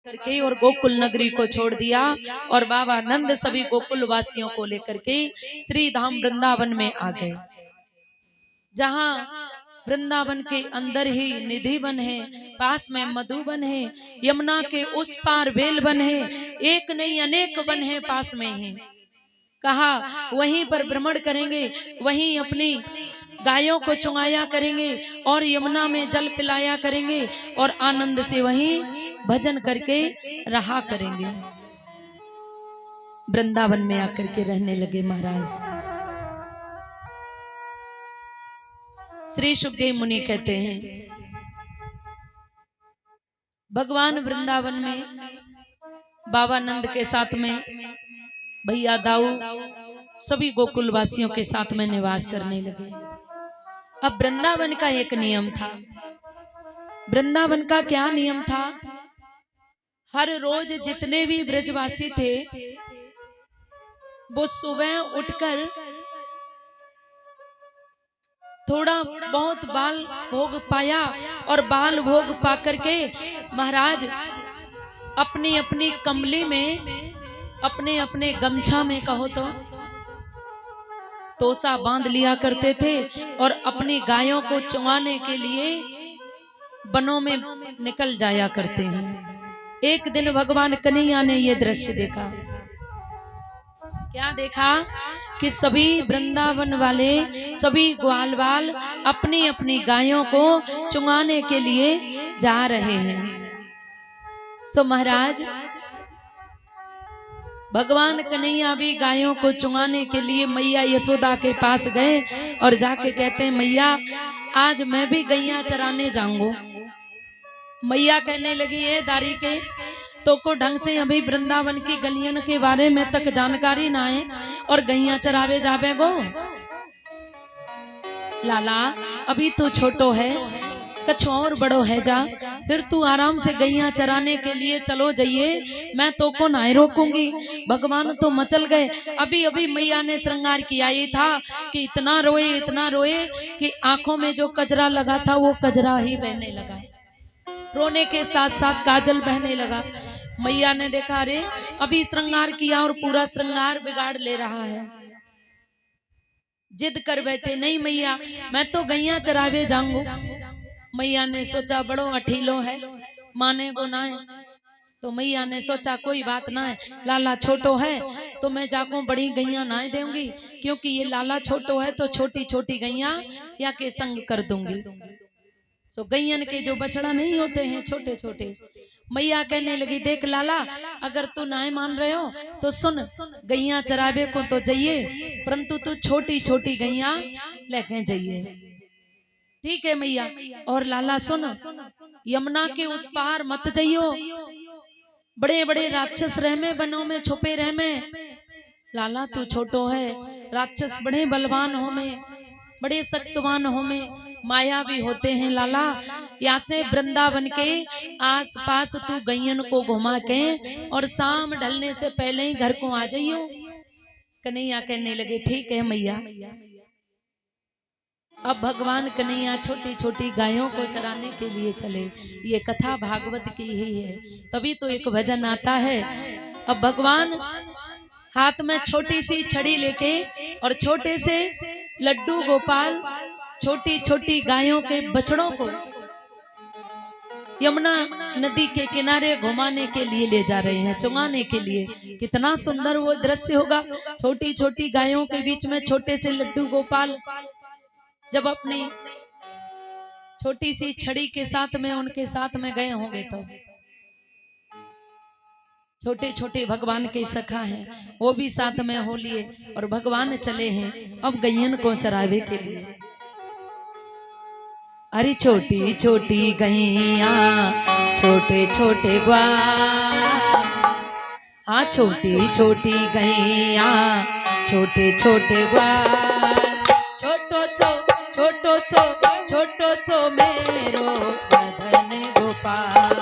करके और गोकुल नगरी को छोड़ दिया और बाबा नंद सभी गोकुल वासियों को लेकर के श्री धाम वृंदावन में आ गए, जहाँ वृंदावन के अंदर ही निधि वन है, पास में मधुबन है, यमुना के उस पार बेल वन है, एक नहीं अनेक वन है पास में ही। कहा वहीं पर भ्रमण करेंगे, वहीं अपनी गायों को चुंगाया करेंगे और यमुना में जल पिलाया करेंगे और आनंद से वहीं भजन करके रहा करेंगे। वृंदावन में आकर के रहने लगे महाराज। श्री सुखदेव मुनि कहते हैं, भगवान वृंदावन में बाबा नंद के साथ में भैया दाऊ सभी गोकुल वासियों के साथ में निवास करने लगे। अब वृंदावन का एक नियम था। वृंदावन का क्या नियम था? हर रोज जितने भी ब्रजवासी थे वो सुबह उठकर थोड़ा बहुत बाल भोग पाया और बाल भोग पा करके महाराज अपनी अपनी कमली में अपने अपने गमछा में कहो तो तोसा बांध लिया करते थे और अपनी गायों को चुंगाने के लिए वनों में निकल जाया करते हैं। एक दिन भगवान कन्हैया ने यह दृश्य देखा। क्या देखा? कि सभी वृंदावन वाले सभी ग्वालवाल अपनी अपनी गायों को चुंगाने के लिए जा रहे हैं। सो महाराज भगवान कन्हैया भी गायों को चुंगाने के लिए मैया यशोदा के पास गए और जाके कहते हैं, मैया आज मैं भी गैया चराने जाऊंगा। मैया कहने लगी, ये दारी के तो को ढंग से अभी वृंदावन की गलियन के बारे में तक जानकारी ना है और गैया चरावे जावे गो। लाला अभी तू छोटो है, कछ और बड़ो है, जा फिर तू आराम से गैया चराने के लिए चलो जाइए, मैं तो को ना रोकूंगी। भगवान तो मचल गए। अभी अभी मैया ने श्रृंगार किया ही था कि इतना रोए कि आंखों में जो कजरा लगा था वो कजरा ही बहने लगा, रोने के साथ साथ काजल बहने लगा। मैया ने देखा, अरे अभी श्रृंगार किया और पूरा श्रृंगार बिगाड़ ले रहा है। जिद कर बैठे, नहीं मैया मैं तो गैया चरावे जाऊंगा। मैया ने सोचा बड़ो अठीलो है, माने को ना है। तो मैया ने सोचा कोई बात ना है, लाला छोटो है तो मैं जाको बड़ी गैया ना देंगी, क्योंकि ये लाला छोटो है तो छोटी छोटी गैया या के संग कर दूंगी। सो गैयन के जो बछड़ा नहीं होते हैं छोटे छोटे, मैया कहने लगी, देख लाला अगर तू ना मान रहे हो तो सुन, गैया चरावे को तो जाइए, परंतु तू छोटी छोटी गैया लेके जाइए। ठीक है मैया। और लाला सुन, यमुना के उस पार मत जाइयो, बड़े बड़े राक्षस रहमे बनों में छुपे रहमे। लाला तू छोटो है, राक्षस बड़े बलवान हो में, बड़े शक्तिवान हो में, माया भी होते हैं। लाला यहाँ से वृंदावन के आस पास तू गैयन को घुमा के और शाम ढलने से पहले ही घर को आ जाइयो। कन्हैया कहने लगे, ठीक है मैया। अब भगवान कन्हैया छोटी छोटी गायों को चराने के लिए चले। ये कथा भागवत की ही है, तभी तो एक भजन आता है। अब भगवान हाथ में छोटी सी छड़ी लेके और छोटे से लड्डू गोपाल छोटी छोटी गायों के बछड़ों को यमुना नदी के किनारे घुमाने के लिए ले जा रहे हैं, चुंगाने के लिए। कितना सुंदर वो दृश्य होगा, छोटी छोटी गायों के बीच में छोटे से लड्डू गोपाल जब अपनी छोटी सी छड़ी के साथ में उनके साथ में गए होंगे तो छोटे छोटे भगवान के सखा हैं, वो भी साथ में हो लिए और भगवान चले हैं अब गैयन को चरावे के लिए। अरे छोटी छोटी गैया छोटे छोटे ग्वाल, हाँ छोटी छोटी गैया छोटे छोटे ग्वाल, छोटो सो मेरो मदन गोपाल।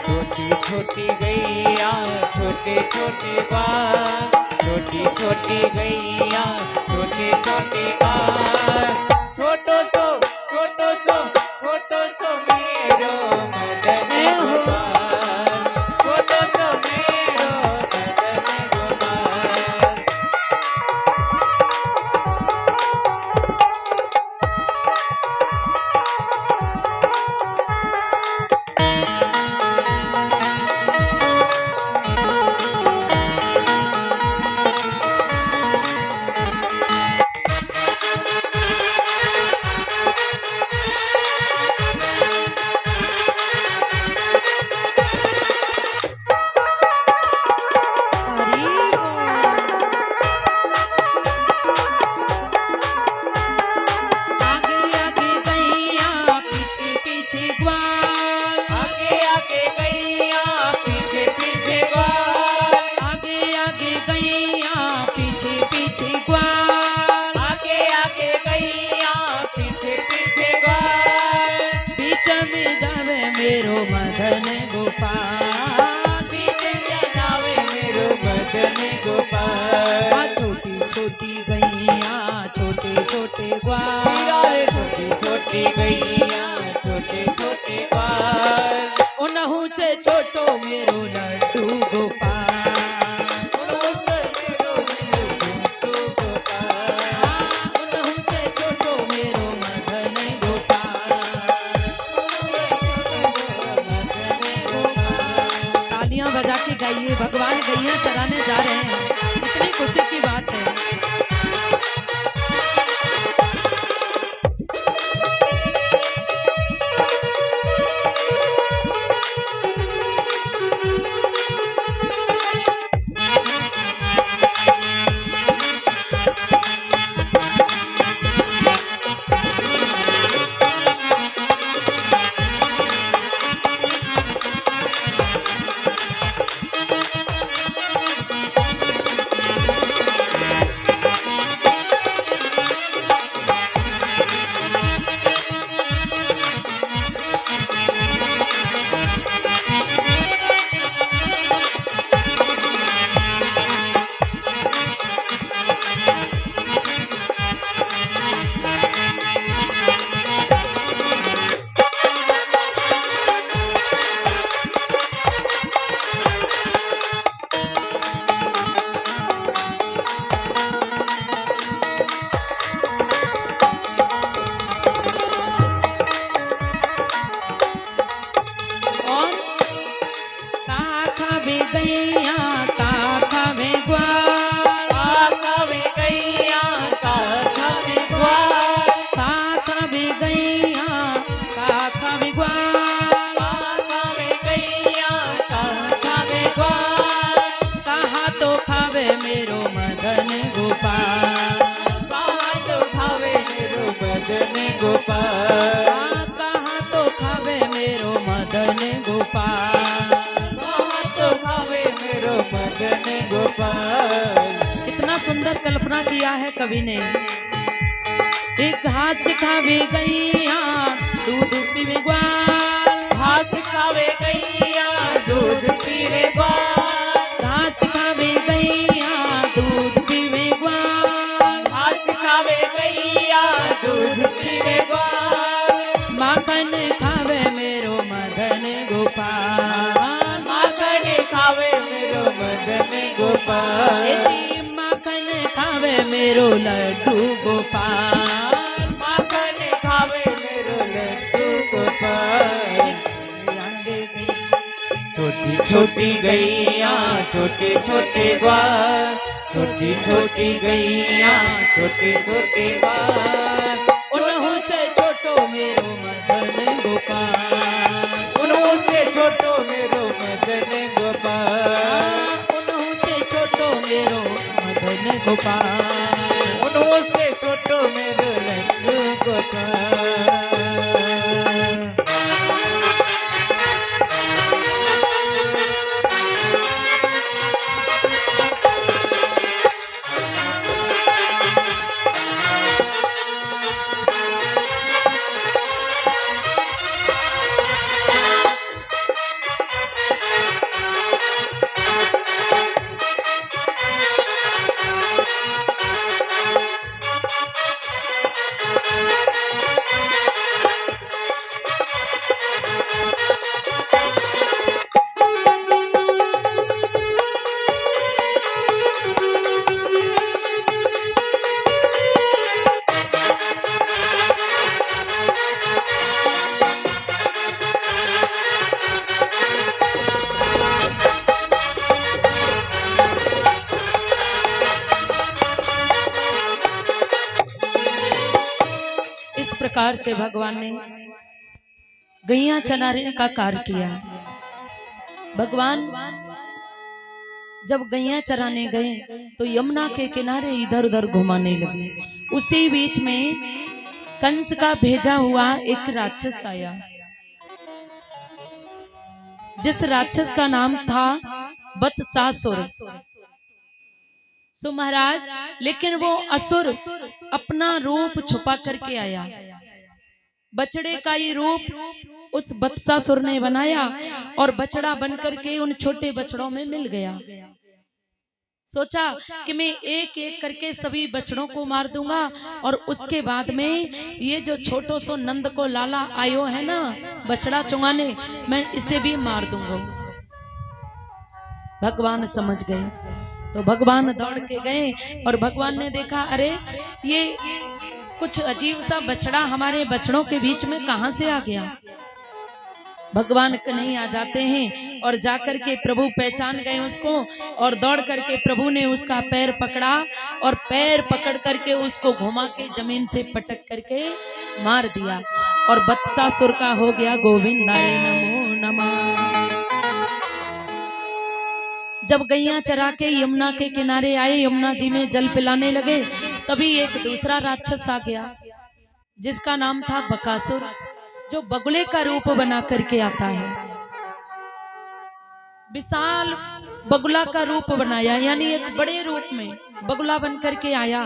छोटी छोटी गैया छोटे छोटे ग्वाल, छोटी छोटी गैया छोटे छोटे ग्वाल, छोटो सो छोटो सो मेरो मदन ए हो। गोपाल, छोटो सो मेरो मदन गोपाल। हरी बोल। आगे आगे गैया पीछे पीछे ग्वाल, आगे आगे गैया पीछे पीछे ग्वाल, आगे आगे गैया पीछे पीछे ग्वाल, आगे आगे गैया पीछे पीछे ग्वाल। बीच में जावे मेरो मदन गोपाल, बीच में जावे मेरो मदन गोपाल। आ छोटी छोटी गैया छोटे छोटे ग्वाल, छोटी छोटी गैया छोटे छोटे ग्वाल। उनहु से छोटो मेरो लड्डू गोपाल, उनहु से छोटो मेरो मदन गोपाल। तालियां बजा के गाइए, भगवान गैया चराने जा रहे हैं, कितनी खुशी की बात है। और का खावे गैया का खावे ग्वाल, खावे गैया खावे ग्वाल, का खावे गैया का खावे ग्वाल, खावे गैया खावे ग्वाल। कहा तो खावे मेरो मदन गोपाल, कहाँ तो खावे मेरो मदन गोपाल, कहा तो खावे मेरो मदन गोपाल। कहाँ तो खावे मेरो मदन गोपाल। कितना सुंदर कल्पना किया है कवि ने। एक हाथ से खावे गैया दूध पीवे ग्वाल, हाथ खावे गैया दूध पीवे ग्वाल, घास खावे गैया दूध पीवे ग्वाल, हाथ खावे गैया दूध पीवे ग्वाल। माखन खावे मेरो मदन गोपाल, माखन खावे मेरो मदन गोपाल, यदि माखन खावे मेरो लड्डू गोपाल। माखन खावे मेरो लड्डू गोपाल। छोटी छोटी गैया छोटे छोटे ग्वाल, छोटी छोटी गैया छोटे छोटे ग्वाल। उनहु से छोटो मेरो मदन गोपाल, उनसे छोटो मेरो मदन गोपाल, उनहु से छोटो मेरो मदन गोपाल। उनसे छोटो मेरो लड्डू गोपाल। प्रकार से भगवान ने गैया चराने का कार्य किया। भगवान जब गैया चराने गए तो यमुना के किनारे इधर उधर घुमाने लगे। उसी बीच में कंस का भेजा हुआ एक राक्षस आया, जिस राक्षस का नाम था बत्सासुर। सो महाराज, लेकिन वो असुर अपना रूप छुपा करके आया। बछड़े का ही रूप उस बत्सासुर ने बनाया और बछड़ा बनकर के उन छोटे बछड़ों में मिल गया। सोचा कि मैं एक एक करके सभी बछड़ों को मार दूंगा और उसके बाद में ये जो छोटो सो नंद को लाला आयो है ना बछड़ा चुंगाने, मैं इसे भी मार दूंगा। भगवान समझ गए तो भगवान दौड़ के गए और भगवान ने देखा, अरे ये कुछ अजीब सा बछड़ा हमारे बछड़ों के बीच में कहां से आ गया। भगवान कन्हैया जाते हैं और जाकर के प्रभु पहचान गए उसको और दौड़ करके प्रभु ने उसका पैर पकड़ा और पैर पकड़ करके उसको घुमा के जमीन से पटक करके मार दिया और बत्सासुर का हो गया गोविंदाय नमो नमः। जब गैया चरा के यमुना के किनारे आए, यमुना जी में जल पिलाने लगे, तभी एक दूसरा राक्षस आ गया जिसका नाम था बकासुर, जो बगुले का रूप बना करके आता है। विशाल बगुला का रूप बनाया, यानी एक बड़े रूप में बगुला बन करके आया,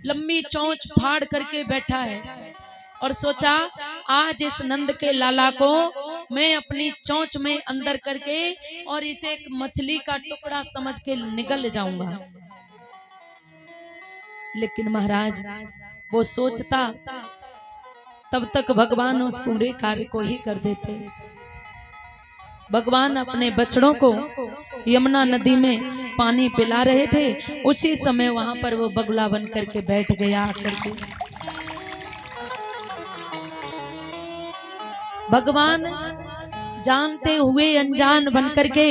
लंबी चोंच फाड़ करके बैठा है और सोचा आज इस नंद के लाला को मैं अपनी चोंच में अंदर करके और इसे एक मछली का टुकड़ा समझ के निगल जाऊंगा। लेकिन महाराज वो सोचता तब तक भगवान उस पूरे कार्य को ही कर देते। भगवान अपने बछड़ों को यमुना नदी में पानी पिला रहे थे, उसी समय वहां पर वो बगुला बन करके बैठ गया आकर के। भगवान जानते हुए अनजान बन करके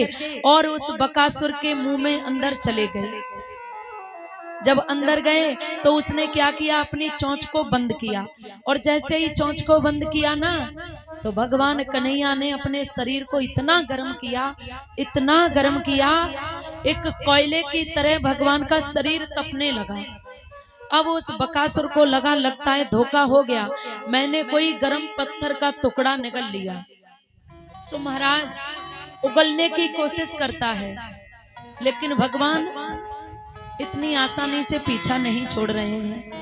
और उस बकासुर के मुंह में अंदर चले गए। जब अंदर गए तो उसने क्या किया, अपनी चोंच को बंद किया और जैसे ही चोंच को बंद किया ना तो भगवान कन्हैया ने अपने शरीर को इतना गर्म किया, इतना गर्म किया, एक कोयले की तरह भगवान का शरीर तपने लगा। अब उस बकासुर को लगता है धोखा हो गया, मैंने कोई गर्म पत्थर का टुकड़ा निगल लिया। सो महाराज उगलने की कोशिश करता है, लेकिन भगवान इतनी आसानी से पीछा नहीं छोड़ रहे हैं।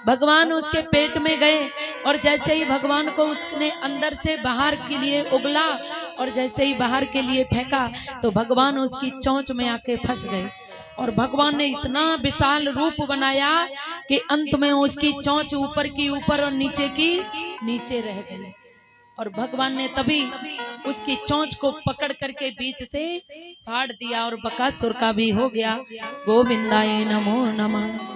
भगवान उसके पेट में गए और जैसे ही भगवान को उसने अंदर से बाहर के लिए उगला और जैसे ही बाहर के लिए फेंका तो भगवान उसकी चोंच में आके फंस गए और भगवान ने इतना विशाल रूप बनाया कि अंत में उसकी चोंच ऊपर की ऊपर और नीचे की नीचे रह गई और भगवान ने तभी उसकी चोंच को पकड़ करके बीच से फाड़ दिया और बकासुर का भी हो गया गोविंदाय नमो नमः।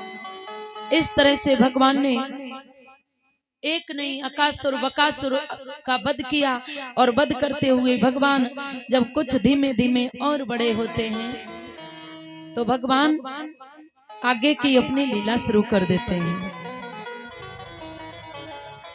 इस तरह से भगवान ने एक नहीं अकासुर बकासुर का वध किया और वध करते हुए भगवान जब कुछ धीमे धीमे और बड़े होते हैं तो भगवान आगे की अपनी लीला शुरू कर देते हैं।